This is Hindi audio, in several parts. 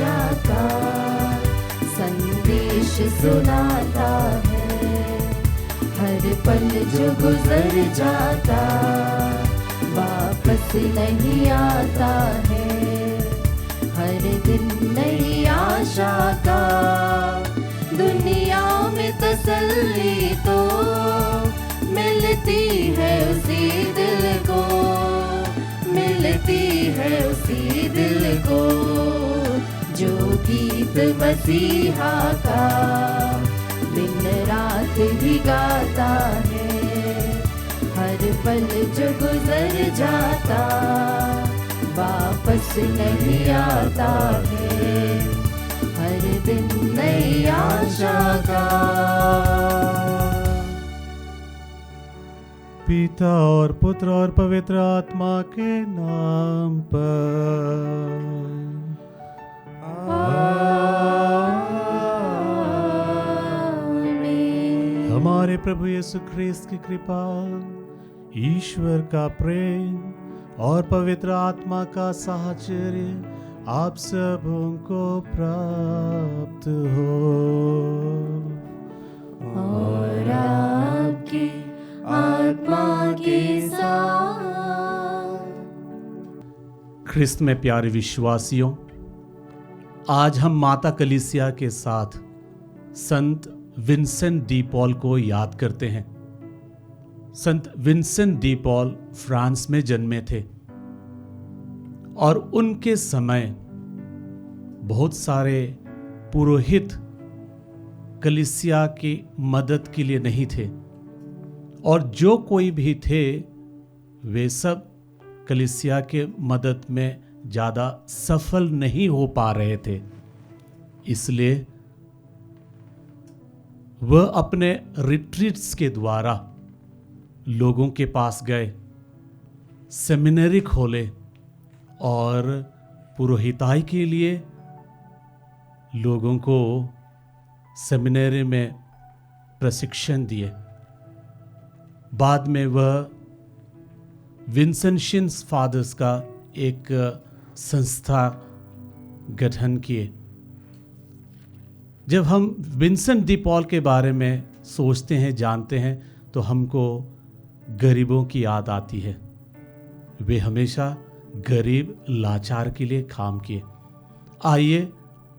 आशा का संदेश सुनाता है। हर पल जो गुजर जाता वापस नहीं आता है। हर दिन नई आशा का, दुनिया में तसल्ली तो मिलती है उसी दिल को, मिलती है उसी दिल को जो गीत मसीहा का दिन रात ही गाता है। हर पल जो गुजर जाता वापस नहीं आता है। हर दिन नई आशा का। पिता और पुत्र और पवित्र आत्मा के नाम पर आमीन। हमारे प्रभु यीशु ख्रिस्त की कृपा, ईश्वर का प्रेम और पवित्र आत्मा का साहचर्य आप सबों को प्राप्त हो। और आपकी आत्मा के साथ। ख्रिस्त में प्यारे विश्वासियों, आज हम माता कलीसिया के साथ संत विंसेंट डी पॉल को याद करते हैं। संत विंसेंट डी पॉल फ्रांस में जन्मे थे और उनके समय बहुत सारे पुरोहित कलीसिया की मदद के लिए नहीं थे, और जो कोई भी थे वे सब कलीसिया के मदद में ज़्यादा सफल नहीं हो पा रहे थे। इसलिए वह अपने रिट्रीट्स के द्वारा लोगों के पास गए, सेमिनरी खोले और पुरोहिताई के लिए लोगों को सेमिनरी में प्रशिक्षण दिए। बाद में वह विंसेंशियंस फादर्स का एक संस्था गठन किए। जब हम विंसेंट डी पॉल के बारे में सोचते हैं, जानते हैं, तो हमको गरीबों की याद आती है। वे हमेशा गरीब लाचार के लिए काम किए। आइए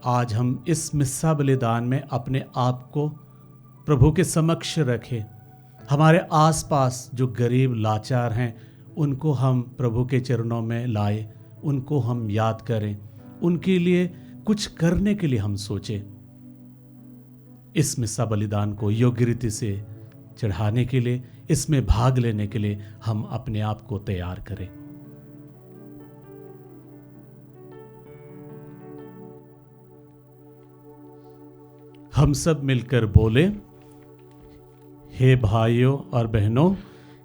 आज हम इस मिस्सा बलिदान में अपने आप को प्रभु के समक्ष रखें। हमारे आसपास जो गरीब लाचार हैं उनको हम प्रभु के चरणों में लाए, उनको हम याद करें, उनके लिए कुछ करने के लिए हम सोचें। इस मिस्सा बलिदान को योग्य रीति से चढ़ाने के लिए, इसमें भाग लेने के लिए हम अपने आप को तैयार करें। हम सब मिलकर बोले, हे भाइयों और बहनों,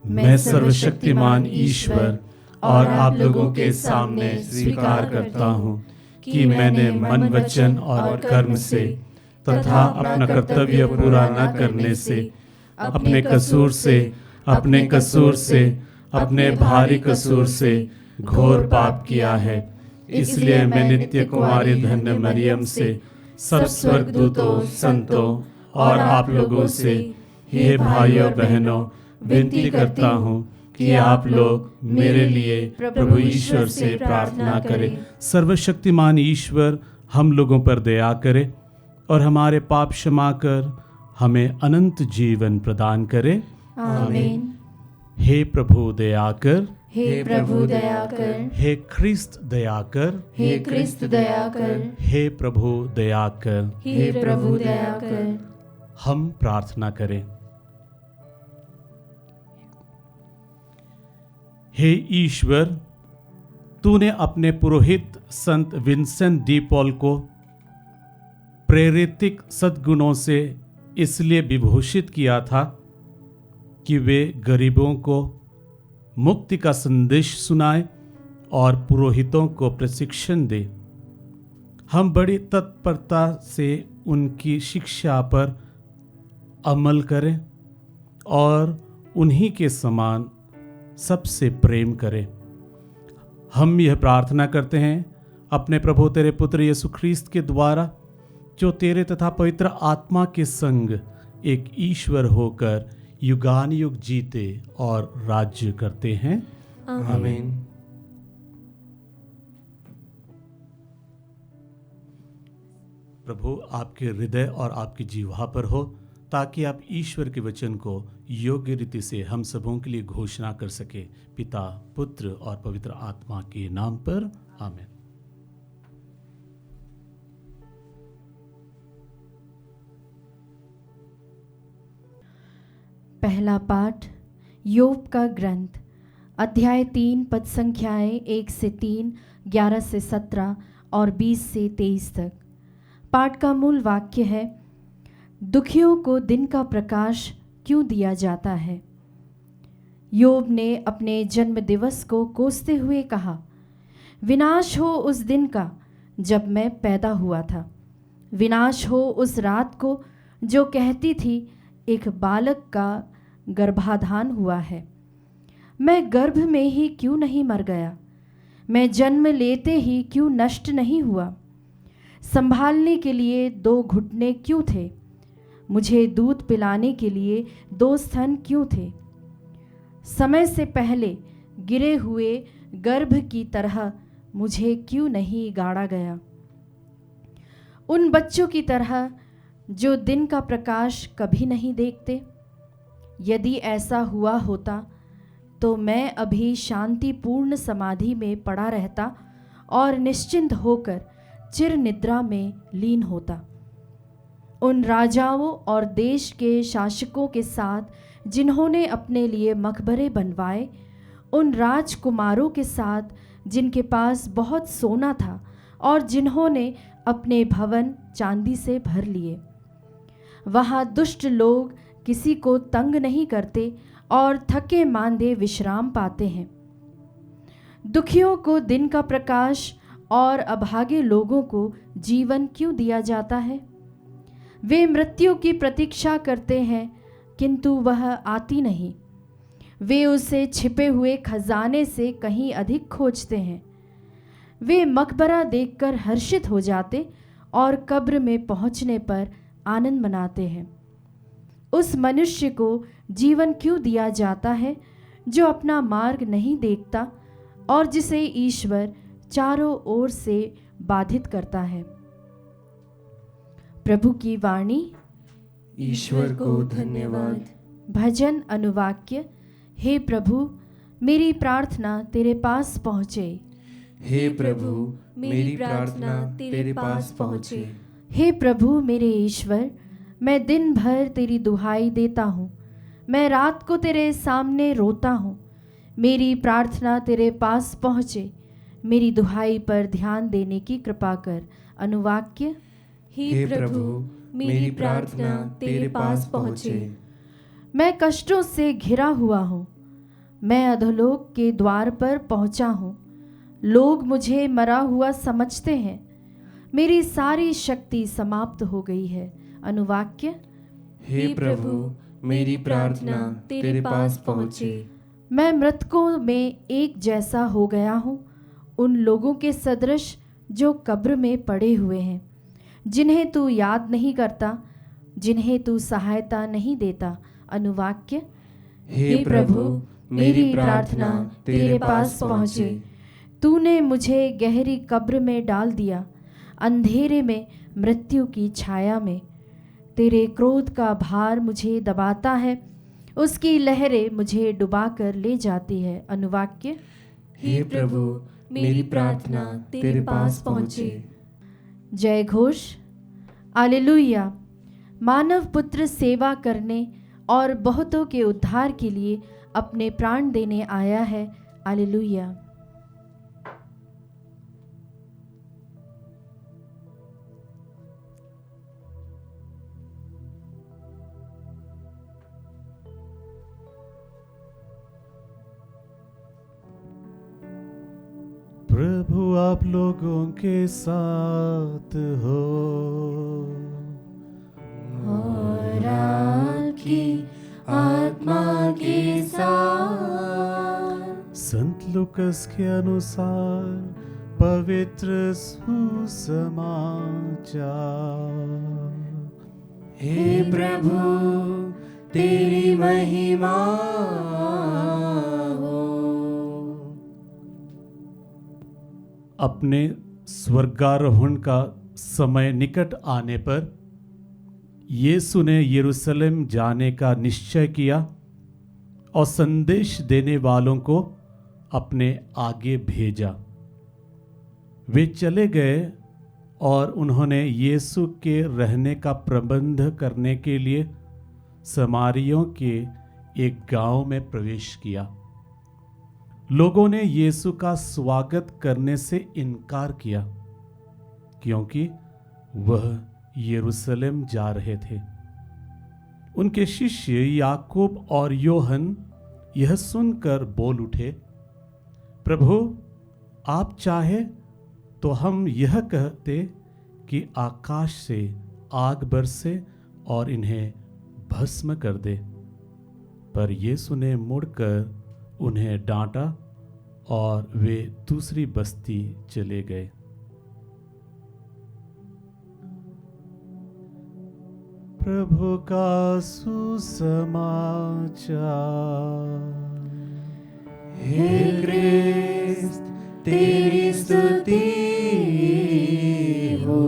मैं सर्वशक्तिमान ईश्वर और आप लोगों के सामने स्वीकार करता हूँ कि मैंने मन, वचन और कर्म से तथा अपना कर्तव्य पूरा न करने से, अपने कसूर से, अपने भारी कसूर से घोर पाप किया है। इसलिए मैं नित्य कुमारी धन्य मरियम से, सब स्वर्गदूतों, संतों और आप लोगों से, हे भाइयों बहनों, विनती करता हूँ कि आप लोग मेरे लिए प्रभु ईश्वर से प्रार्थना करें। सर्वशक्तिमान ईश्वर हम लोगों पर दया करे और हमारे पाप क्षमा कर हमें अनंत जीवन प्रदान करे। आमीन। हे प्रभु दया कर, हे प्रभु दया कर, हे ख्रिस्त दया कर, हे ख्रिस्त दया कर, हे प्रभु दया कर। हे प्रभु दया कर। हम प्रार्थना करें। हे ईश्वर, तूने अपने पुरोहित संत विंसेंट डी पॉल को प्रेरितिक सद्गुणों से इसलिए विभूषित किया था कि वे गरीबों को मुक्ति का संदेश सुनाए और पुरोहितों को प्रशिक्षण दे। हम बड़ी तत्परता से उनकी शिक्षा पर अमल करें और उन्हीं के समान सबसे प्रेम करें। हम यह प्रार्थना करते हैं अपने प्रभु तेरे पुत्र यीशु ख्रीस्त के द्वारा, जो तेरे तथा पवित्र आत्मा के संग एक ईश्वर होकर युगान युग जीते और राज्य करते हैं। आमीन। प्रभु आपके हृदय और आपकी जीवा पर हो, ताकि आप ईश्वर के वचन को योग्य रीति से हम सबों के लिए घोषणा कर सके। पिता, पुत्र और पवित्र आत्मा के नाम पर आमीन। पहला पाठ योग का ग्रंथ, अध्याय 3 पद संख्याएं 1 से 3, 11 से 17 और 20 से 23 तक। पाठ का मूल वाक्य है, दुखियों को दिन का प्रकाश क्यों दिया जाता है। योब ने अपने जन्म दिवस को कोसते हुए कहा, विनाश हो उस दिन का जब मैं पैदा हुआ था, विनाश हो उस रात को जो कहती थी एक बालक का गर्भाधान हुआ है। मैं गर्भ में ही क्यों नहीं मर गया, मैं जन्म लेते ही क्यों नष्ट नहीं हुआ। संभालने के लिए 2 घुटने क्यों थे, मुझे दूध पिलाने के लिए 2 स्तन क्यों थे। समय से पहले गिरे हुए गर्भ की तरह मुझे क्यों नहीं गाड़ा गया। उन बच्चों की तरह जो दिन का प्रकाश कभी नहीं देखते। यदि ऐसा हुआ होता तो मैं अभी शांतिपूर्ण समाधि में पड़ा रहता और निश्चिंत होकर चिर निद्रा में लीन होता। उन राजाओं और देश के शासकों के साथ जिन्होंने अपने लिए मकबरे बनवाए, उन राजकुमारों के साथ जिनके पास बहुत सोना था और जिन्होंने अपने भवन चांदी से भर लिए। वहाँ दुष्ट लोग किसी को तंग नहीं करते और थके मांदे विश्राम पाते हैं। दुखियों को दिन का प्रकाश और अभागे लोगों को जीवन क्यों दिया जाता है। वे मृत्यु की प्रतीक्षा करते हैं किंतु वह आती नहीं। वे उसे छिपे हुए खजाने से कहीं अधिक खोजते हैं। वे मकबरा देखकर हर्षित हो जाते और कब्र में पहुंचने पर आनंद मनाते हैं। उस मनुष्य को जीवन क्यों दिया जाता है जो अपना मार्ग नहीं देखता और जिसे ईश्वर चारों ओर से बाधित करता है। प्रभु की वाणी। ईश्वर को धन्यवाद। भजन अनुवाक्य। हे प्रभु, मेरी प्रार्थना तेरे पास पहुँचे। हे प्रभु, मेरी प्रार्थना तेरे पास पहुँचे। हे प्रभु मेरे ईश्वर, मैं दिन भर तेरी दुहाई देता हूँ, मैं रात को तेरे सामने रोता हूँ। मेरी प्रार्थना तेरे पास पहुँचे, मेरी दुहाई पर ध्यान देने की कृपा कर। अनुवाक्य। हे प्रभु, मेरी प्रार्थना तेरे पास पहुँचे। मैं कष्टों से घिरा हुआ हूँ, मैं अधोलोक के द्वार पर पहुँचा हूँ। लोग मुझे मरा हुआ समझते हैं, मेरी सारी शक्ति समाप्त हो गई है। अनुवाक्य। हे प्रभु, मेरी प्रार्थना तेरे पास पहुँचे। मैं मृतकों में एक जैसा हो गया हूँ, उन लोगों के सदृश जो कब्र में पड़े हुए हैं, जिन्हें तू याद नहीं करता, जिन्हें तू सहायता नहीं देता। अनुवाक्य। हे प्रभु, मेरी प्रार्थना तेरे पास पहुँचे। तूने मुझे गहरी कब्र में डाल दिया, अंधेरे में मृत्यु की छाया में। तेरे क्रोध का भार मुझे दबाता है, उसकी लहरें मुझे डुबाकर ले जाती है। अनुवाक्य। हे प्रभु, मेरी प्रार्थना तेरे पास पहुँचे। जय घोष। हालेलुया। मानव पुत्र सेवा करने और बहुतों के उद्धार के लिए अपने प्राण देने आया है। हालेलुया। प्रभु आप लोगों के साथ हो और आपकी आत्मा के साथ। संत लूकस के अनुसार पवित्र सुसमाचार। हे प्रभु तेरी महिमा हो। अपने स्वर्गारोहण का समय निकट आने पर यीशु ने यरूशलेम जाने का निश्चय किया और संदेश देने वालों को अपने आगे भेजा। वे चले गए और उन्होंने यीशु के रहने का प्रबंध करने के लिए समारियों के एक गांव में प्रवेश किया। लोगों ने यीशु का स्वागत करने से इनकार किया क्योंकि वह यरूशलेम जा रहे थे। उनके शिष्य याकूब और योहन यह सुनकर बोल उठे, प्रभु आप चाहे तो हम यह कहते कि आकाश से आग बरसे और इन्हें भस्म कर दे। पर यीशु ने मुड़कर उन्हें डांटा और वे दूसरी बस्ती चले गए। प्रभु का सुसमाचार। हे क्रिस्त तेरी स्तुति हो।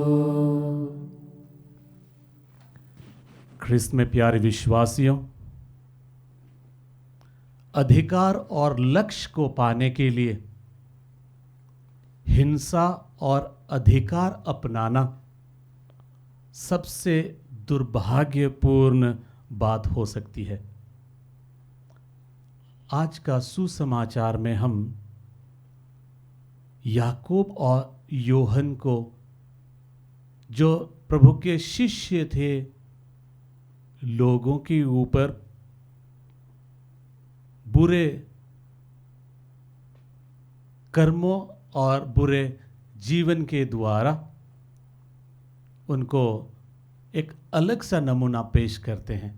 ख्रिस्त में प्यारे विश्वासियों, अधिकार और लक्ष्य को पाने के लिए हिंसा और अधिकार अपनाना सबसे दुर्भाग्यपूर्ण बात हो सकती है। आज का सुसमाचार में हम याकूब और योहन को, जो प्रभु के शिष्य थे, लोगों के ऊपर बुरे कर्मों और बुरे जीवन के द्वारा उनको एक अलग सा नमूना पेश करते हैं।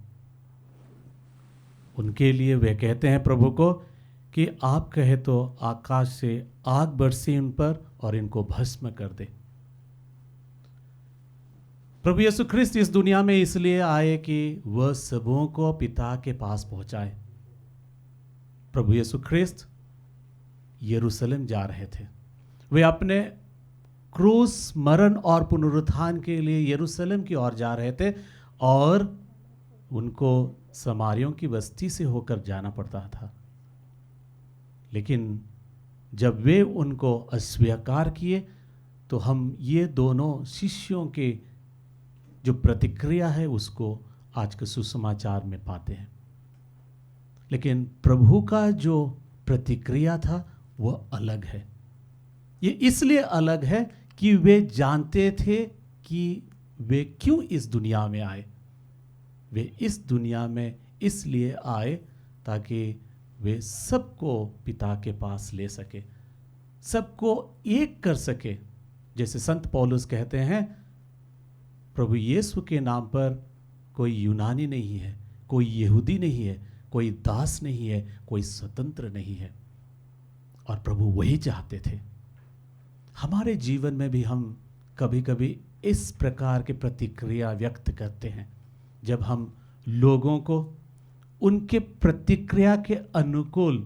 उनके लिए वे कहते हैं प्रभु को कि आप कहे तो आकाश से आग बरसे उन पर और इनको भस्म कर दे। प्रभु यीशु ख्रिस्त इस दुनिया में इसलिए आए कि वह सबों को पिता के पास पहुंचाए। प्रभु यीशु ख्रिस्त यरूशलेम जा रहे थे। वे अपने क्रूस, मरण और पुनरुत्थान के लिए यरूशलेम की ओर जा रहे थे और उनको समारियों की बस्ती से होकर जाना पड़ता था। लेकिन जब वे उनको अस्वीकार किए तो हम ये दोनों शिष्यों के जो प्रतिक्रिया है उसको आज के सुसमाचार में पाते हैं। लेकिन प्रभु का जो प्रतिक्रिया था वह अलग है। ये इसलिए अलग है कि वे जानते थे कि वे क्यों इस दुनिया में आए। वे इस दुनिया में इसलिए आए ताकि वे सबको पिता के पास ले सके, सबको एक कर सके। जैसे संत पौलुस कहते हैं, प्रभु यीशु के नाम पर कोई यूनानी नहीं है, कोई यहूदी नहीं है, कोई दास नहीं है, कोई स्वतंत्र नहीं है। और प्रभु वही चाहते थे। हमारे जीवन में भी हम कभी कभी इस प्रकार के प्रतिक्रिया व्यक्त करते हैं जब हम लोगों को उनके प्रतिक्रिया के अनुकूल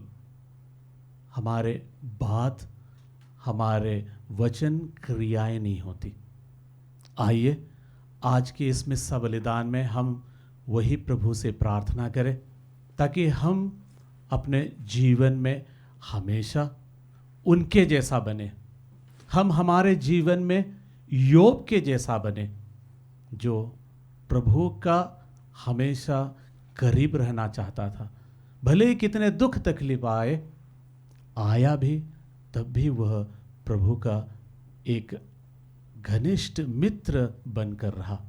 हमारे बात, हमारे वचन, क्रियाएं नहीं होती। आइए आज के इस मिस्सा बलिदान में हम वही प्रभु से प्रार्थना करें ताकि हम अपने जीवन में हमेशा उनके जैसा बने। हम हमारे जीवन में योब के जैसा बने, जो प्रभु का हमेशा करीब रहना चाहता था। भले ही कितने दुख तकलीफ आया भी, तब भी वह प्रभु का एक घनिष्ठ मित्र बनकर रहा।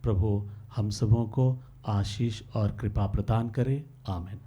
प्रभु हम सबों को आशीष और कृपा प्रदान करे। आमीन।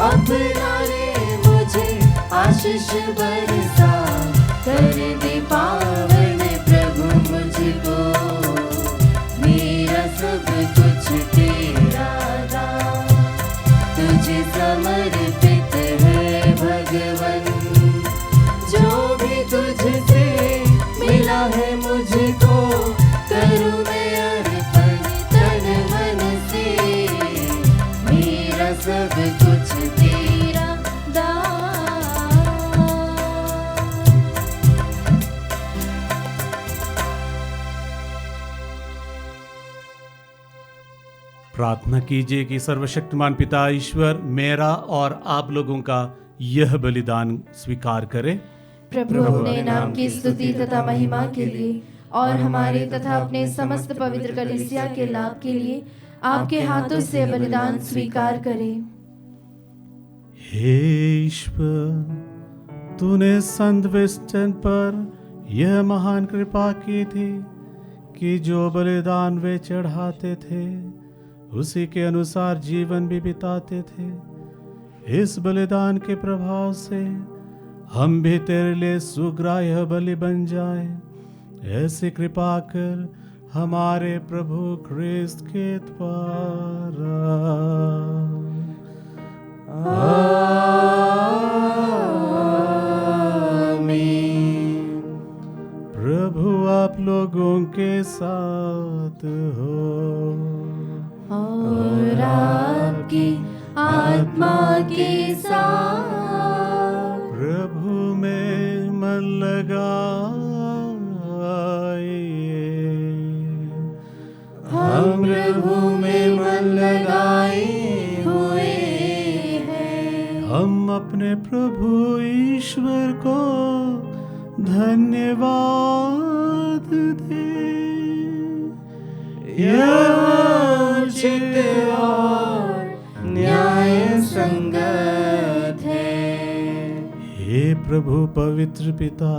अपना ले मुझे आशीष बरसा, कर दे पावन प्रभु मुझको, मेरा सब कुछ तेरा दान, तुझे समर्पित है भगवन। जो भी तुझसे मिला है मुझको, करूँ मैं अर्पण तन मन से, मेरा सब कुछ तेरा दान। प्रार्थना कीजिए कि सर्वशक्तिमान पिता ईश्वर मेरा और आप लोगों का यह बलिदान स्वीकार करे। प्रभु अपने नाम की स्तुति तथा महिमा के लिए और हमारे तथा अपने समस्त पवित्र कलीसिया के लाभ के लिए आपके हाथों से बलिदान स्वीकार करें। हे ईश्वर, तूने संत विंस्टन पर यह महान कृपा की थी कि जो बलिदान वे चढ़ाते थे उसी के अनुसार जीवन भी बिताते थे। इस बलिदान के प्रभाव से हम भी तेरे लिए सुग्राह्य बलि बन जाए। ऐसी कृपा कर हमारे प्रभु ख्रिस्त के द्वारा। आमीन। प्रभु आप लोगों के साथ हो और आपकी आत्मा के साथ। प्रभु में मन लगाइए, हम प्रभु में मन लगाए हुए हैं। हम अपने प्रभु ईश्वर को धन्यवाद दें। यह उचित और न्याय संगत है। हे प्रभु पवित्र पिता,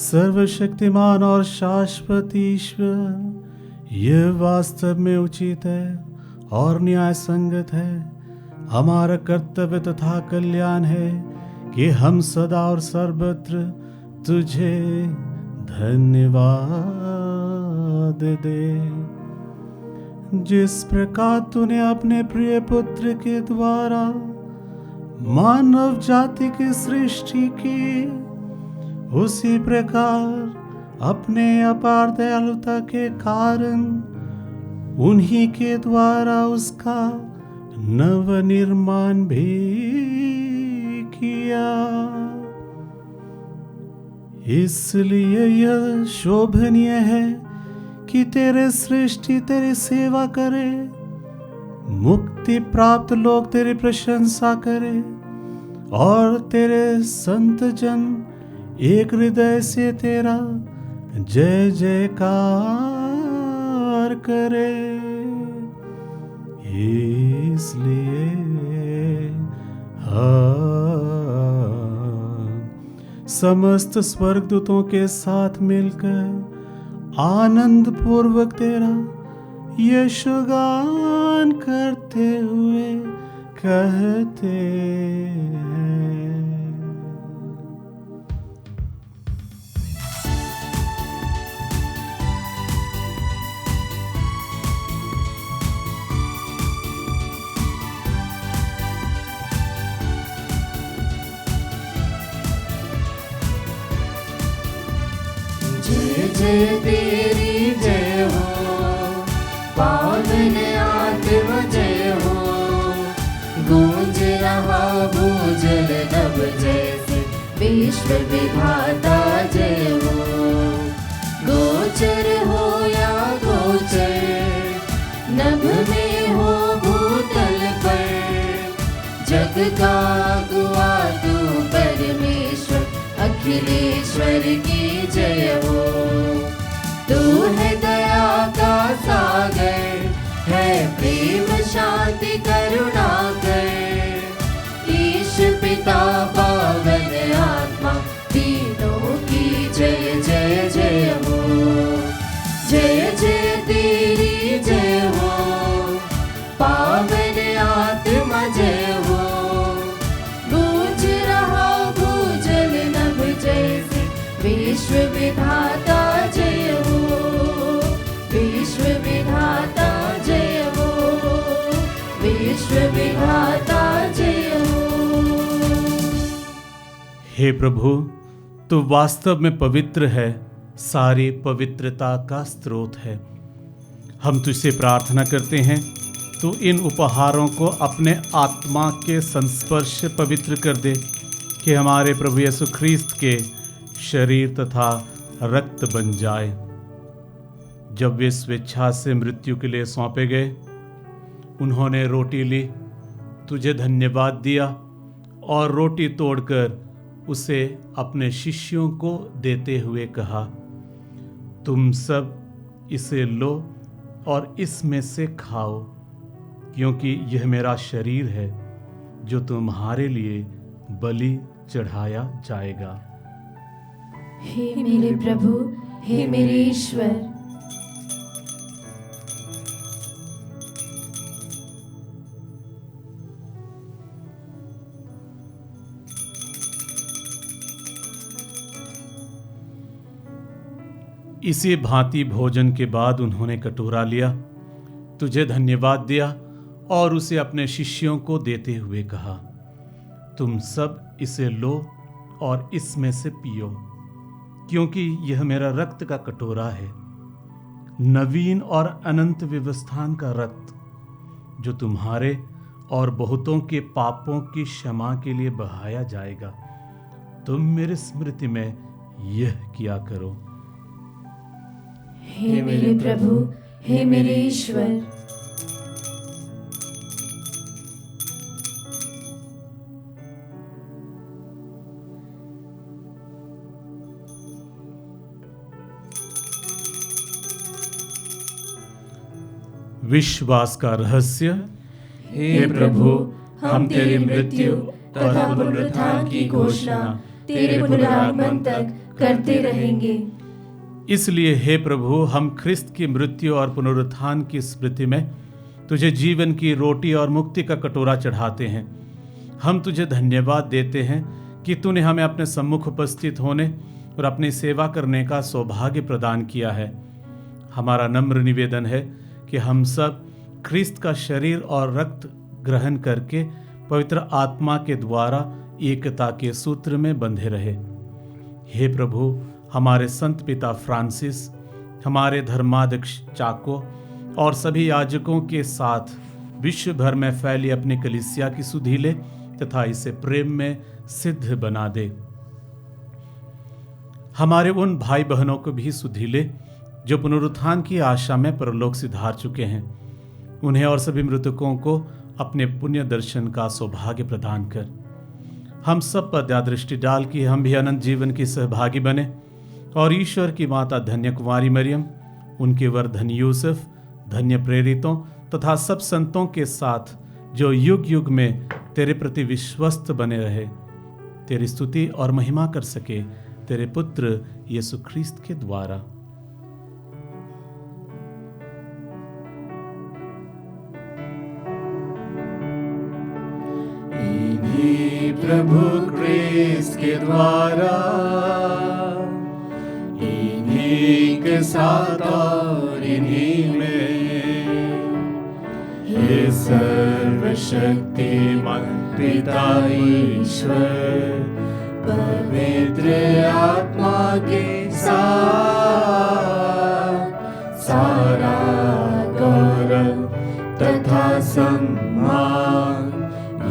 सर्वशक्तिमान और शाश्वत ईश्वर, यह वास्तव में उचित है और न्याय संगत है। हमारा कर्तव्य तथा कल्याण है कि हम सदा और सर्वत्र तुझे धन्यवाद दे। जिस प्रकार तूने अपने प्रिय पुत्र के द्वारा मानव जाति की सृष्टि की, उसी प्रकार अपने अपार दयालुता के कारण उन्हीं के द्वारा उसका नवनिर्माण भी किया। इसलिए यह शोभनीय है कि तेरे सृष्टि तेरी सेवा करे, मुक्ति प्राप्त लोग तेरी प्रशंसा करे और तेरे संत जन एक हृदय से तेरा जय जयकार करे। इसलिए समस्त स्वर्गदूतों के साथ मिलकर आनंद पूर्वक तेरा यशोगान करते हुए कहते हैं। जय जय तेरी जय हो, पावन आत्मा जय हो। गूंज रहा भूजल नभ जैसे, विश्व विधाता जय हो। गोचर हो या गोचर, नभ में हो भूतल पर, जग का अगुआ तू परमेश्वर, अखिलेश्वर की जय हो। तू है दया का सागर, है प्रेम शांति करुणा कर। ईश पिता पावन आत्मा, तीनों की जय जय जय हो। जय जय तेरी जय हो, पावन आत्मा जय हो। हे प्रभु, तू वास्तव में पवित्र है, सारी पवित्रता का स्रोत है। हम तुझसे प्रार्थना करते हैं, तू इन उपहारों को अपने आत्मा के संस्पर्श से पवित्र कर दे, कि हमारे प्रभु यीशु ख्रीस्त के शरीर तथा रक्त बन जाए। जब वे स्वेच्छा से मृत्यु के लिए सौंपे गए, उन्होंने रोटी ली, तुझे धन्यवाद दिया और रोटी तोड़कर उसे अपने शिष्यों को देते हुए कहा, तुम सब इसे लो और इसमें से खाओ, क्योंकि यह मेरा शरीर है जो तुम्हारे लिए बलि चढ़ाया जाएगा। हे मेरे प्रभु, हे मेरे ईश्वर, इसी भांति भोजन के बाद उन्होंने कटोरा लिया, तुझे धन्यवाद दिया और उसे अपने शिष्यों को देते हुए कहा, तुम सब इसे लो और इसमें से पियो, क्योंकि यह मेरा रक्त का कटोरा है, नवीन और अनंत व्यवस्थान का रक्त, जो तुम्हारे और बहुतों के पापों की क्षमा के लिए बहाया जाएगा। तुम मेरे स्मृति में यह किया करो। हे मेरे प्रभु, हे मेरे ईश्वर, विश्वास का रहस्य। हे प्रभु, हम तेरी मृत्यु तथा पुनरुत्थान की घोषणा तेरे पुनरागमन तक करते रहेंगे। इसलिए हे प्रभु, हम ख्रिस्त की मृत्यु और पुनरुत्थान की स्मृति में तुझे जीवन की रोटी और मुक्ति का कटोरा चढ़ाते हैं। हम तुझे धन्यवाद देते हैं कि तूने हमें अपने सम्मुख उपस्थित होने और अपनी सेवा करने का सौभाग्य प्रदान किया है। हमारा नम्र निवेदन है कि हम सब ख्रिस्त का शरीर और रक्त ग्रहण करके पवित्र आत्मा के द्वारा एकता के सूत्र में बंधे रहे। हे प्रभु, हमारे संत पिता फ्रांसिस, हमारे धर्माध्यक्ष चाको और सभी याजकों के साथ विश्व भर में फैली अपनी कलीसिया की सुधि ले तथा इसे प्रेम में सिद्ध बना दे। हमारे उन भाई बहनों को भी सुधि ले जो पुनरुत्थान की आशा में परलोक सिधार चुके हैं। उन्हें और सभी मृतकों को अपने पुण्य दर्शन का सौभाग्य प्रदान कर हम सब पर दया दृष्टि डाल कि हम भी अनंत जीवन की सहभागी बने और ईश्वर की माता धन्य कुमारी मरियम, उनके वर धन्य यूसुफ, धन्य प्रेरितों तथा सब संतों के साथ जो युग युग में तेरे प्रति विश्वस्त बने रहे, तेरी स्तुति और महिमा कर सके तेरे पुत्र यीशु ख्रीस्त के द्वारा। इन्हीं प्रभु ख्रीस्त के द्वारा, इन्हीं के साथ और इन्हीं में, हे सर्वशक्तिमान पिता ईश्वर, पवित्र आत्मा के साथ सारा गौरव तथा सम्मान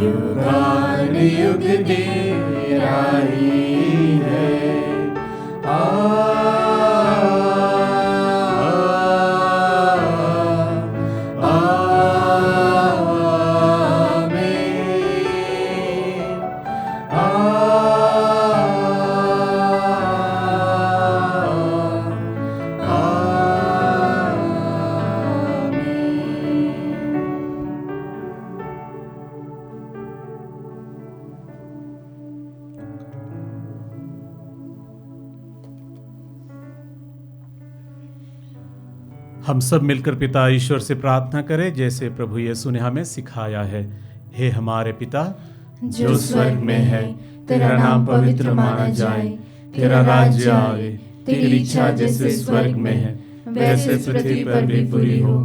युगान युग तेरा ही है। हम सब मिलकर पिता ईश्वर से प्रार्थना करें जैसे प्रभु यीशु ने हमें सिखाया है। हे हमारे पिता जो स्वर्ग में है, तेरा नाम पवित्र माना जाए, तेरा राज्य आए, तेरी इच्छा जैसे स्वर्ग में है वैसे पृथ्वी पर भी पूरी हो।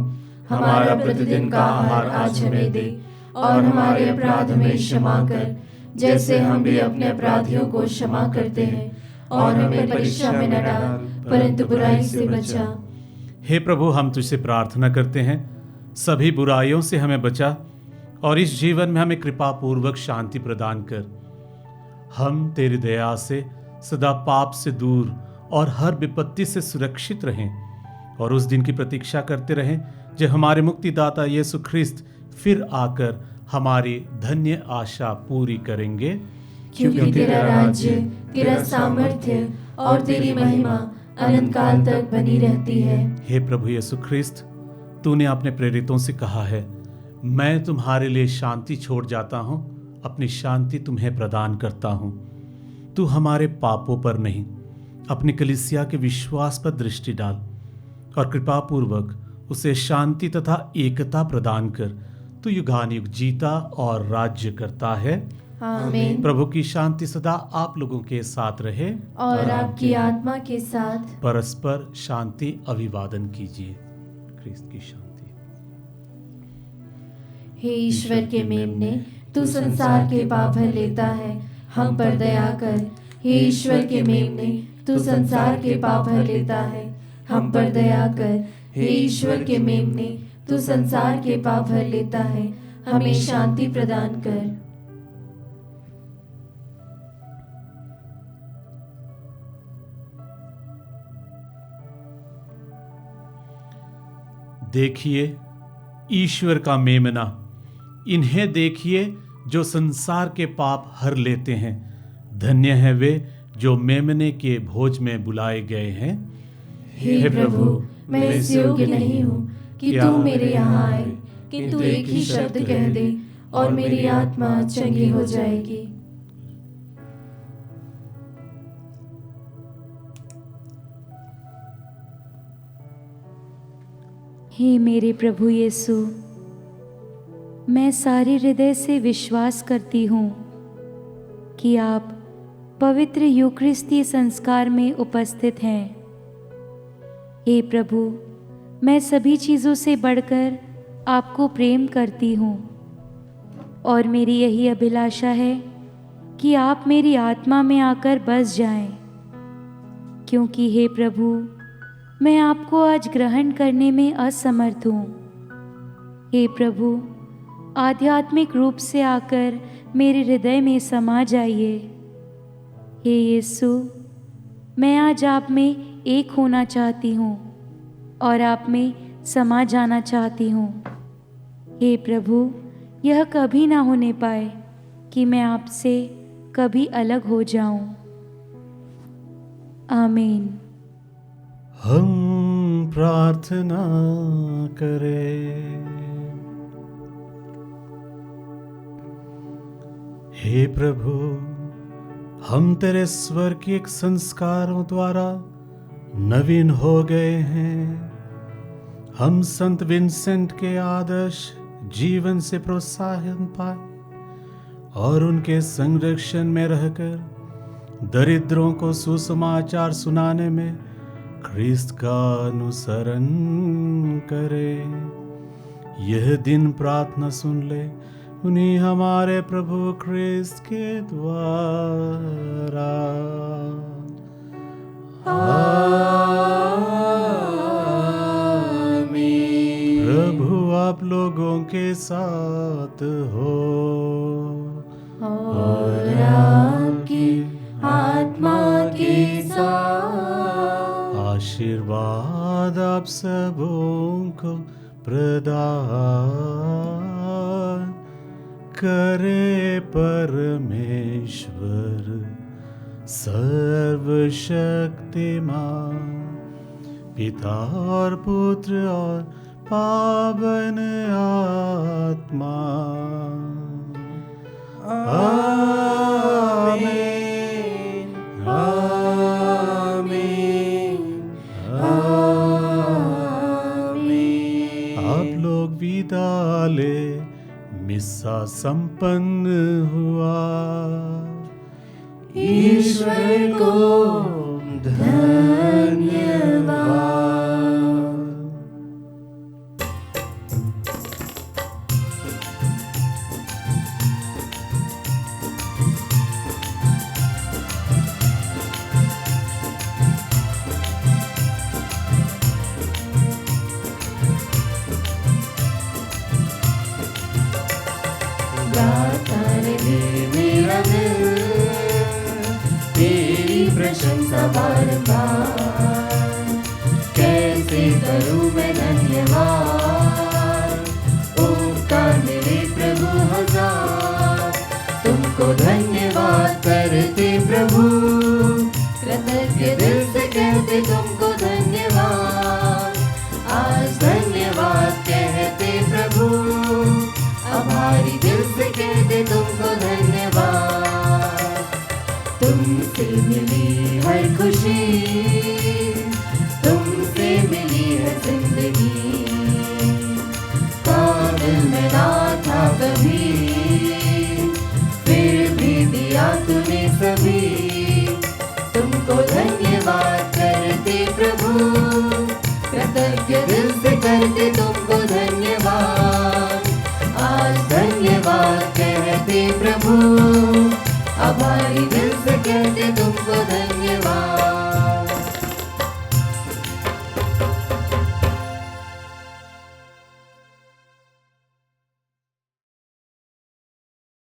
हमारा प्रतिदिन का आहार आज हमें दे और हमारे अपराध हमें क्षमा कर, जैसे हम भी अपने अपराधियों को क्षमा करते हैं, और हमें परीक्षा में न डाल, परंतु बुराई से बचा। हे प्रभु, हम तुझसे प्रार्थना करते हैं, सभी बुराइयों से हमें बचा और इस जीवन में हमें कृपा पूर्वक शांति प्रदान कर। हम तेरी दया से सदा पाप से दूर और हर विपत्ति से सुरक्षित रहें और उस दिन की प्रतीक्षा करते रहें जब हमारे मुक्तिदाता यीशु ख्रिस्त फिर आकर हमारी धन्य आशा पूरी करेंगे। क्योंकि तेरा राज्य, तेरा सामर्थ्य और तेरी महिमा अनंत काल तक बनी रहती है। हे प्रभु यीशु ख्रिस्त, तूने अपने प्रेरितों से कहा है, मैं तुम्हारे लिए शांति छोड़ जाता हूँ, अपनी शांति तुम्हें प्रदान करता हूँ। तू हमारे पापों पर नहीं, अपनी कलीसिया के विश्वास पर दृष्टि डाल और कृपा पूर्वक उसे शांति तथा एकता प्रदान कर। तू युगानुयुग जीता और राज्य करता है। आमीन। प्रभु की शांति सदा आप लोगों के साथ रहे और आपकी आत्मा के साथ। परस्पर शांति अभिवादन कीजिए। ख्रिस्त की शांति। हे ईश्वर के मेमने, तू संसार के पाप भर लेता है, हम पर दया कर। हे ईश्वर के मेमने, तू संसार के पाप भर लेता है, हम पर दया कर। हे ईश्वर के मेमने, तू संसार के पाप भर लेता है, हमें शांति प्रदान कर। देखिए ईश्वर का मेमना, इन्हें देखिए जो संसार के पाप हर लेते हैं। धन्य है वे जो मेमने के भोज में बुलाए गए हैं। हे प्रभु, मैं इस योग्य नहीं हूँ कि तू मेरे यहाँ आए, किंतु एक ही शब्द कह दे और मेरी आत्मा चंगी हो जाएगी। हे मेरे प्रभु यीशु, मैं सारे हृदय से विश्वास करती हूँ कि आप पवित्र यूकरिस्तीय संस्कार में उपस्थित हैं। हे प्रभु, मैं सभी चीज़ों से बढ़कर आपको प्रेम करती हूँ और मेरी यही अभिलाषा है कि आप मेरी आत्मा में आकर बस जाएं, क्योंकि हे प्रभु, मैं आपको आज ग्रहण करने में असमर्थ हूँ। हे प्रभु, आध्यात्मिक रूप से आकर मेरे हृदय में समा जाइए। हे यीशु, मैं आज आप में एक होना चाहती हूँ और आप में समा जाना चाहती हूँ। हे प्रभु, यह कभी ना होने पाए कि मैं आपसे कभी अलग हो जाऊं। आमीन। हम प्रार्थना करें। हे प्रभु, हम तेरे स्वर्गीय संस्कारों द्वारा नवीन हो गए हैं। हम संत विंसेंट के आदर्श जीवन से प्रोत्साहन पाए और उनके संरक्षण में रहकर दरिद्रों को सुसमाचार सुनाने में ख्रिस्त का अनुसरण करे। यह दिन प्रार्थना सुन ले उन्हीं हमारे प्रभु ख्रिस्त के द्वारा। आमीन। प्रभु आप लोगों के साथ हो और आपकी आत्मा के साथ। आशीर्वाद आप सबों को प्रदान करे परमेश्वर सर्वशक्तिमान, पिता और पुत्र और पावन आत्मा। आमीन। आमीन। आमीन। आप लोग विदा ले, मिस्सा संपन्न हुआ। ईश्वर को धन्यवाद। बारंबार। कैसे करूं मैं धन्यवाद, उपकार मेरे प्रभु हजार। तुमको धन्यवाद करते प्रभु, कृतज्ञ दिल से कहते तुमको धन्यवाद। आज धन्यवाद कहते प्रभु, आभारी दिल से कहते तुमको धन्यवाद। तुमसे मिली हर खुशी, तुमसे मिली है जिंदगी। काबिल मैं ना था कभी, फिर भी दिया तूने सभी। तुमको धन्यवाद करते प्रभु, कृतज्ञ दिल से करते तुमको धन्यवाद। आज धन्यवाद कहते प्रभु, आभारी दिल से कहते तुमको धन्यवाद।